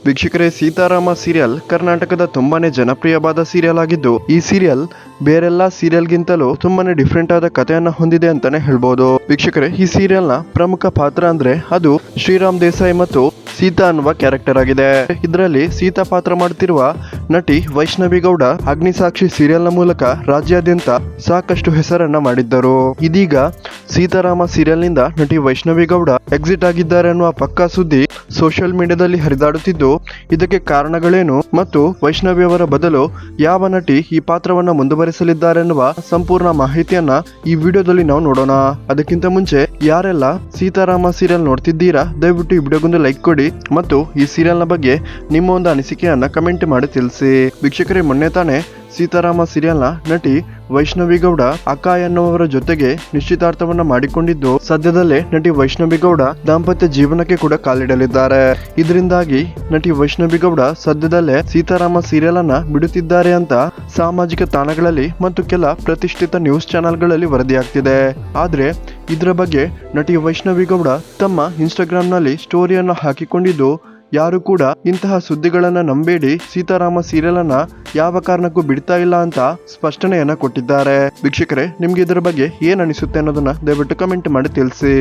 ವೀಕ್ಷಕರೇ, ಸೀತಾರಾಮ ಸೀರಿಯಲ್ ಕರ್ನಾಟಕದ ತುಂಬಾನೇ ಜನಪ್ರಿಯವಾದ ಸೀರಿಯಲ್ ಆಗಿದ್ದು, ಈ ಸೀರಿಯಲ್ ಬೇರೆಲ್ಲಾ ಸೀರಿಯಲ್ಗಿಂತಲೂ ತುಂಬಾನೇ ಡಿಫ್ರೆಂಟ್ ಆದ ಕಥೆಯನ್ನ ಹೊಂದಿದೆ ಅಂತಾನೆ ಹೇಳ್ಬೋದು. ವೀಕ್ಷಕರೇ, ಈ ಸೀರಿಯಲ್ ನ ಪ್ರಮುಖ ಪಾತ್ರ ಅಂದ್ರೆ ಅದು ಶ್ರೀರಾಮ್ ದೇಸಾಯಿ ಮತ್ತು ಸೀತಾ ಅನ್ನುವ ಕ್ಯಾರೆಕ್ಟರ್ ಆಗಿದೆ. ಇದರಲ್ಲಿ ಸೀತಾ ಪಾತ್ರ ಮಾಡುತ್ತಿರುವ ನಟಿ ವೈಷ್ಣವಿ ಗೌಡ ಅಗ್ನಿಸಾಕ್ಷಿ ಸೀರಿಯಲ್ ನ ಮೂಲಕ ರಾಜ್ಯಾದ್ಯಂತ ಸಾಕಷ್ಟು ಹೆಸರನ್ನ ಮಾಡಿದ್ದರು. ಇದೀಗ ಸೀತಾರಾಮ ಸೀರಿಯಲ್ ನಿಂದ ನಟಿ ವೈಷ್ಣವಿ ಗೌಡ ಎಕ್ಸಿಟ್ ಆಗಿದ್ದಾರೆ ಅನ್ನುವ ಪಕ್ಕಾ ಸುದ್ದಿ ಸೋಷಿಯಲ್ ಮೀಡಿಯಾದಲ್ಲಿ ಹರಿದಾಡುತ್ತಿದ್ದು, ಇದಕ್ಕೆ ಕಾರಣಗಳೇನು ಮತ್ತು ವೈಷ್ಣವಿ ಅವರ ಬದಲು ಯಾವ ನಟಿ ಈ ಪಾತ್ರವನ್ನ ಮುಂದುವರಿಸಲಿದ್ದಾರೆ ಎನ್ನುವ ಸಂಪೂರ್ಣ ಮಾಹಿತಿಯನ್ನ ಈ ವಿಡಿಯೋದಲ್ಲಿ ನಾವು ನೋಡೋಣ. ಅದಕ್ಕಿಂತ ಮುಂಚೆ ಯಾರೆಲ್ಲ ಸೀತಾರಾಮ ಸೀರಿಯಲ್ ನೋಡ್ತಿದ್ದೀರಾ, ದಯವಿಟ್ಟು ಈ ವಿಡಿಯೋಗೊಂದು ಲೈಕ್ ಕೊಡಿ ಮತ್ತು ಈ ಸೀರಿಯಲ್ ನ ಬಗ್ಗೆ ನಿಮ್ಮ ಒಂದು ಅನಿಸಿಕೆಯನ್ನ ಕಮೆಂಟ್ ಮಾಡಿ ತಿಳಿಸಿ. ವೀಕ್ಷಕರೇ, ಮೊನ್ನೆ ತಾನೇ ಸೀತಾರಾಮ ಸೀರಿಯಲ್ ನ ನಟಿ ವೈಷ್ಣವಿ ಗೌಡ ಅಕಾಯ್ ಎನ್ನುವರ ಜೊತೆಗೆ ನಿಶ್ಚಿತಾರ್ಥವನ್ನ ಮಾಡಿಕೊಂಡಿದ್ದು, ಸದ್ಯದಲ್ಲೇ ನಟಿ ವೈಷ್ಣವಿ ಗೌಡ ದಾಂಪತ್ಯ ಜೀವನಕ್ಕೆ ಕೂಡ ಕಾಲಿಡಲಿದ್ದಾರೆ. ಇದರಿಂದಾಗಿ ನಟಿ ವೈಷ್ಣವಿ ಗೌಡ ಸದ್ಯದಲ್ಲೇ ಸೀತಾರಾಮ ಸೀರಿಯಲ್ ಅನ್ನ ಬಿಡುತ್ತಿದ್ದಾರೆ ಅಂತ ಸಾಮಾಜಿಕ ತಾಣಗಳಲ್ಲಿ ಮತ್ತು ಕೆಲ ಪ್ರತಿಷ್ಠಿತ ನ್ಯೂಸ್ ಚಾನೆಲ್ಗಳಲ್ಲಿ ವರದಿಯಾಗ್ತಿದೆ. ಆದ್ರೆ ಇದರ ಬಗ್ಗೆ ನಟಿ ವೈಷ್ಣವಿ ಗೌಡ ತಮ್ಮ ಇನ್ಸ್ಟಾಗ್ರಾಮ್ ನಲ್ಲಿ ಸ್ಟೋರಿಯನ್ನ ಹಾಕಿಕೊಂಡಿದ್ದು, ಯಾರು ಕೂಡ ಇಂತಹ ಸುದ್ದಿಗಳನ್ನ ನಂಬೇಡಿ, ಸೀತಾರಾಮ ಸೀರಿಯಲ್ ಅನ್ನ ಯಾವ ಕಾರಣಕ್ಕೂ ಬಿಡ್ತಾ ಇಲ್ಲ ಅಂತ ಸ್ಪಷ್ಟನೆಯನ್ನ ಕೊಟ್ಟಿದ್ದಾರೆ. ವೀಕ್ಷಕರೇ, ನಿಮ್ಗೆ ಇದರ ಬಗ್ಗೆ ಏನ್ ಅನಿಸುತ್ತೆ ಅನ್ನೋದನ್ನ ದಯವಿಟ್ಟು ಕಮೆಂಟ್ ಮಾಡಿ ತಿಳಿಸಿ.